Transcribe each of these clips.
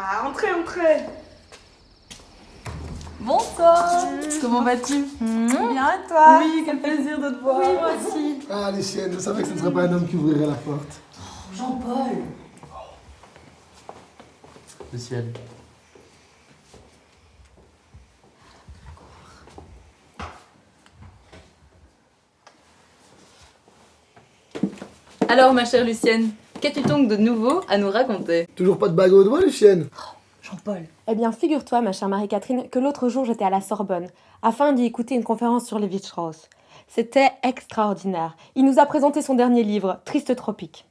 Ah, entrez. Bonsoir. Comment vas-tu? Bien, et toi? Oui, quel plaisir de te voir. Oui, moi aussi. Ah, Lucienne, je savais que ce ne serait pas un homme qui ouvrirait la porte. Jean-Paul. Lucienne. Alors, ma chère Lucienne, qu'as-tu donc de nouveau à nous raconter? Toujours pas de bague au doigt, Lucienne? Jean-Paul. Eh bien, figure-toi, ma chère Marie-Catherine, que l'autre jour, j'étais à la Sorbonne, afin d'y écouter une conférence sur Lévi-Strauss. C'était extraordinaire. Il nous a présenté son dernier livre, Triste Tropique.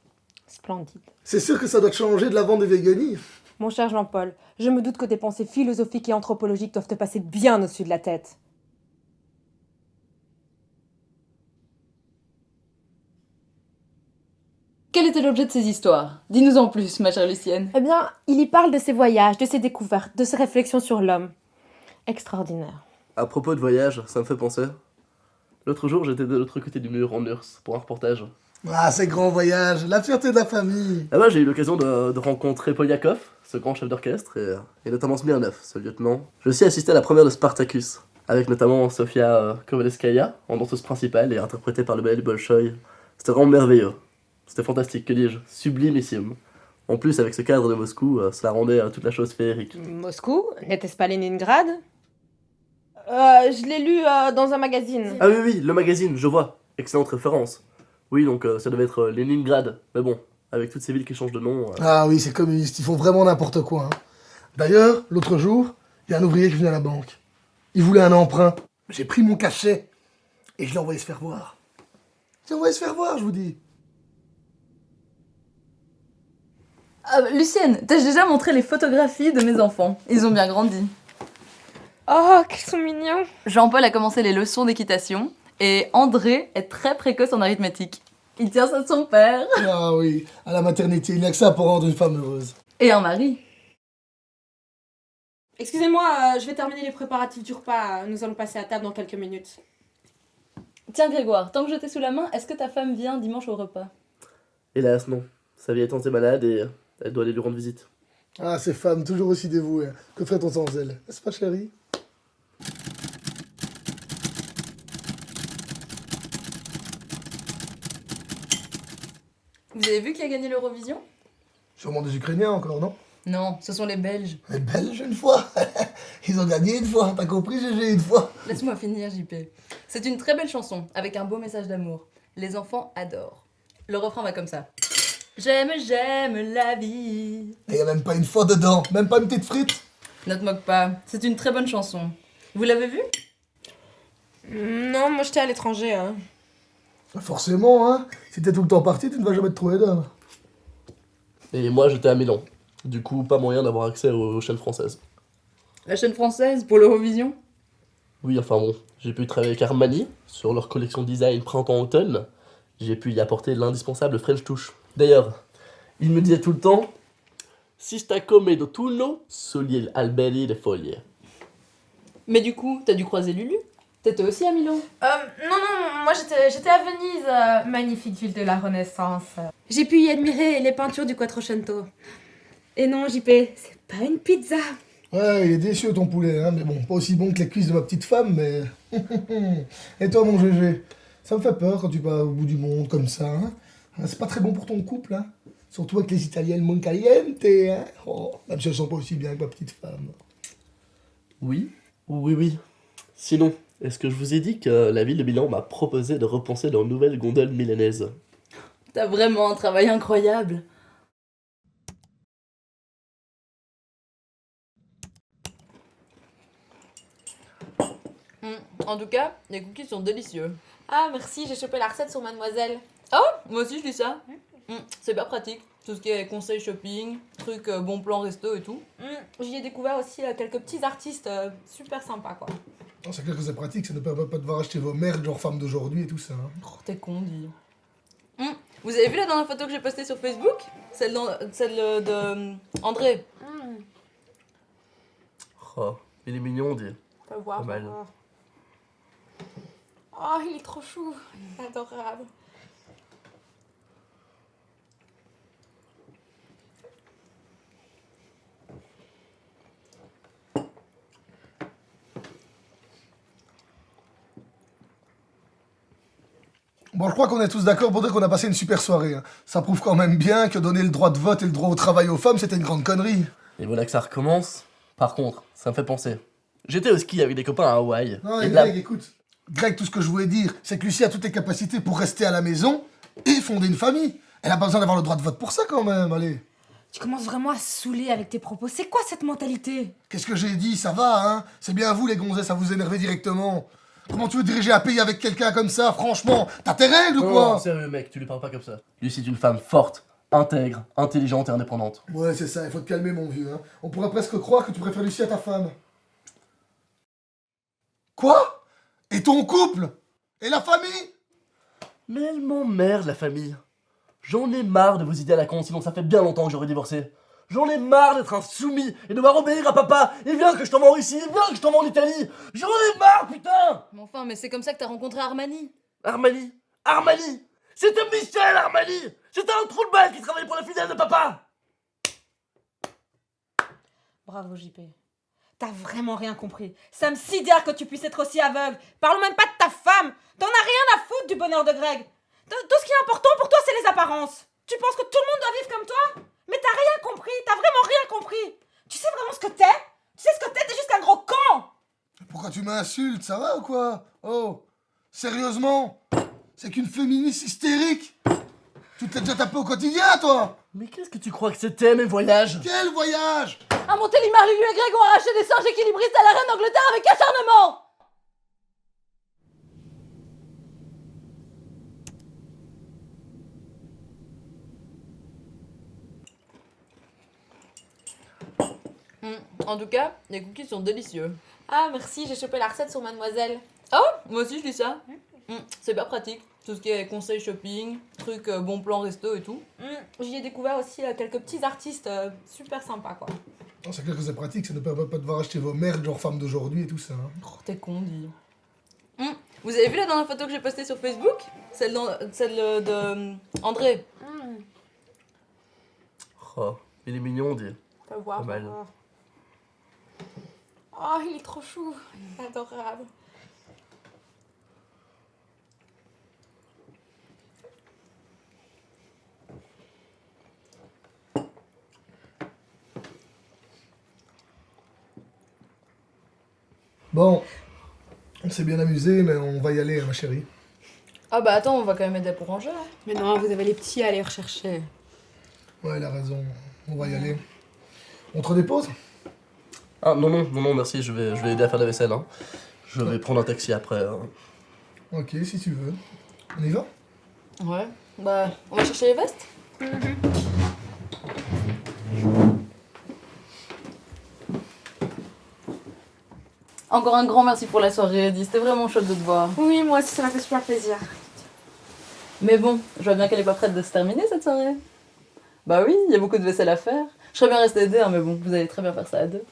Splendide. C'est sûr que ça doit te changer de la vente des véganies. Mon cher Jean-Paul, je me doute que tes pensées philosophiques et anthropologiques doivent te passer bien au-dessus de la tête. Quel était l'objet de ces histoires? Dis-nous en plus, ma chère Lucienne. Eh bien, il y parle de ses voyages, de ses découvertes, de ses réflexions sur l'homme. Extraordinaire. À propos de voyage, ça me fait penser. L'autre jour, j'étais de l'autre côté du mur en URSS pour un reportage. Ah, ces grands voyages, la fierté de la famille. Là-bas, j'ai eu l'occasion de rencontrer Polyakov, ce grand chef d'orchestre, et notamment Smirnov, ce lieutenant. J'ai aussi assisté à la première de Spartacus, avec notamment Sofia Kovalevskaya en danseuse principale et interprétée par le ballet du Bolchoï. C'était vraiment merveilleux. C'était fantastique, que dis-je, sublimissime. En plus, avec ce cadre de Moscou, cela rendait toute la chose féerique. Moscou? N'était-ce pas Leningrad? Je l'ai lu dans un magazine. Ah oui, oui, le magazine, je vois. Excellente référence. Oui, donc ça devait être Leningrad. Mais bon, avec toutes ces villes qui changent de nom... Ah oui, c'est communiste, ils font vraiment n'importe quoi. Hein. D'ailleurs, l'autre jour, il y a un ouvrier qui venait à la banque. Il voulait un emprunt. J'ai pris mon cachet et je l'ai envoyé se faire voir. Je vous dis. Lucienne, t'as déjà montré les photographies de mes enfants. Ils ont bien grandi. Oh, qu'ils sont mignons. Jean-Paul a commencé les leçons d'équitation et André est très précoce en arithmétique. Il tient ça de son père. Ah oui, à la maternité, il n'y a que ça pour rendre une femme heureuse. Et un mari. Excusez-moi, je vais terminer les préparatifs du repas. Nous allons passer à table dans quelques minutes. Tiens Grégoire, tant que je t'ai sous la main, est-ce que ta femme vient dimanche au repas? Hélas, non. Sa vieille tante est malade et elle doit aller lui rendre visite. Ah, ces femmes, toujours aussi dévouées. Que ferait-on sans elles? N'est-ce pas, chérie? Vous avez vu qui a gagné l'Eurovision? Sûrement des Ukrainiens encore, non? Non, ce sont les Belges. Les Belges, une fois. Ils ont gagné une fois. T'as compris, GG, une fois. Laisse-moi finir, JP. C'est une très belle chanson, avec un beau message d'amour. Les enfants adorent. Le refrain va comme ça. J'aime la vie. Et y a même pas une fois dedans. Même pas une petite frite. Ne te moque pas, c'est une très bonne chanson. Vous l'avez vue? Non, moi j'étais à l'étranger. Hein. Forcément, hein. Si t'es tout le temps parti, tu ne vas jamais te trouver d'homme. Et moi, j'étais à Milan. Du coup, pas moyen d'avoir accès aux chaînes françaises. La chaîne française pour l'Eurovision? Oui, enfin bon, j'ai pu travailler avec Armani sur leur collection design printemps-automne. J'ai pu y apporter l'indispensable French touch. D'ailleurs, il me disait tout le temps Si sta come d'autunno, sugli alberi de foglie. Mais du coup, t'as dû croiser Lulu? T'étais aussi à Milan? Non, moi j'étais à Venise, magnifique ville de la Renaissance. J'ai pu y admirer les peintures du Quattrocento. Et non, JP, c'est pas une pizza. Ouais, il est délicieux ton poulet, hein. Mais bon, pas aussi bon que les cuisses de ma petite femme, mais... Et toi, mon GG? Ça me fait peur quand tu vas au bout du monde comme ça, hein. C'est pas très bon pour ton couple, hein. Surtout avec les Italiennes mon caliente, hein. Oh, même si elles sont pas aussi bien que ma petite femme. Oui, oui. Sinon, est-ce que je vous ai dit que la ville de Milan m'a proposé de repenser leur nouvelle gondole milanaise? T'as vraiment un travail incroyable. En tout cas, les cookies sont délicieux. Ah, merci, j'ai chopé la recette sur Mademoiselle. Moi aussi je dis ça. C'est pas pratique. Tout ce qui est conseil shopping, trucs bon plan resto et tout. J'y ai découvert aussi quelques petits artistes super sympas, quoi. Non, c'est clair que c'est pratique, ça ne permet pas de devoir acheter vos merdes genre femmes d'aujourd'hui et tout ça, hein. Oh, t'es con, dis. Vous avez vu la dernière photo que j'ai postée sur Facebook? Celle de André. Oh, il est mignon, dit. On peut voir. Pas mal. Oh, il est trop chou. Adorable. Bon, je crois qu'on est tous d'accord pour dire qu'on a passé une super soirée. Hein. Ça prouve quand même bien que donner le droit de vote et le droit au travail aux femmes, c'était une grande connerie. Et voilà que ça recommence. Par contre, ça me fait penser. J'étais au ski avec des copains à Hawaï. Non, et et là... Greg, écoute. Greg, tout ce que je voulais dire, c'est que Lucie a toutes les capacités pour rester à la maison et fonder une famille. Elle a pas besoin d'avoir le droit de vote pour ça quand même, allez. Tu commences vraiment à saouler avec tes propos. C'est quoi cette mentalité? Qu'est-ce que j'ai dit? Ça va, hein? C'est bien vous les gonzesses à vous énerver directement. Comment tu veux diriger un pays avec quelqu'un comme ça, franchement? T'as tes règles ou Non, quoi? non, sérieux mec, tu lui parles pas comme ça. Lucie est une femme forte, intègre, intelligente et indépendante. Ouais, c'est ça, il faut te calmer mon vieux. Hein. On pourrait presque croire que tu préfères Lucie à ta femme. Quoi? Et ton couple? Et la famille? Mais elle m'emmerde la famille. J'en ai marre de vos idées à la con, sinon ça fait bien longtemps que j'aurais divorcé. J'en ai marre d'être un soumis et de devoir obéir à papa. Il vient que je t'envoie en Russie, il vient que je t'envoie en Italie. J'en ai marre, putain! Mais enfin, mais c'est comme ça que t'as rencontré Armani. Armani? Armani? C'était Michel Armani! C'était un trou de balle qui travaillait pour la filiale de papa! Bravo JP. T'as vraiment rien compris. Ça me sidère que tu puisses être aussi aveugle. Parlons même pas de ta femme. T'en as rien à foutre du bonheur de Greg. Tout ce qui est important pour toi, c'est les apparences. Tu penses que tout le monde doit vivre comme toi? Mais t'as rien compris. T'as vraiment rien compris. Tu sais vraiment ce que t'es? Tu sais ce que t'es? T'es juste un gros con. Pourquoi tu m'insultes? Ça va ou quoi? Oh, sérieusement? C'est qu'une féministe hystérique? Tu t'es déjà tapé au quotidien, toi? Mais qu'est-ce que tu crois que c'était, mes voyages? Quel voyage? À Montélimar, Lulu et Greg ont arraché des singes équilibristes à la reine d'Angleterre avec acharnement. En tout cas, les cookies sont délicieux. Ah merci, j'ai chopé la recette sur Mademoiselle. Oh, moi aussi je lis ça. C'est bien pratique. Tout ce qui est conseil shopping, trucs bon plan resto et tout. J'y ai découvert aussi quelques petits artistes super sympas quoi. Non, c'est clair que c'est pratique, ça ne permet pas de devoir acheter vos merdes genre femmes d'aujourd'hui et tout ça. Hein. Oh, t'es con, dis. Vous avez vu la dernière photo que j'ai postée sur Facebook? Celle de André. Oh, il est mignon, dit. Faut voir. Pas mal. Oh, il est trop chou. Adorable. Bon, on s'est bien amusé, mais on va y aller, ma chérie. Ah bah attends, on va quand même aider pour ranger. Hein. Mais non, vous avez les petits à aller rechercher. Ouais, elle a raison, on va y aller. On te dépose? Ah non, non, non, non, merci, je vais aider à faire la vaisselle. Hein. Je vais prendre un taxi après. Hein. Ok, si tu veux. On y va? Ouais. Bah, on va chercher les vestes? Encore un grand merci pour la soirée, Eddie. C'était vraiment chouette de te voir. Oui, moi aussi, ça m'a fait super plaisir. Mais bon, je vois bien qu'elle est pas prête de se terminer cette soirée. Bah oui, il y a beaucoup de vaisselle à faire. Je serais bien restée aider, hein, mais bon, vous allez très bien faire ça à deux.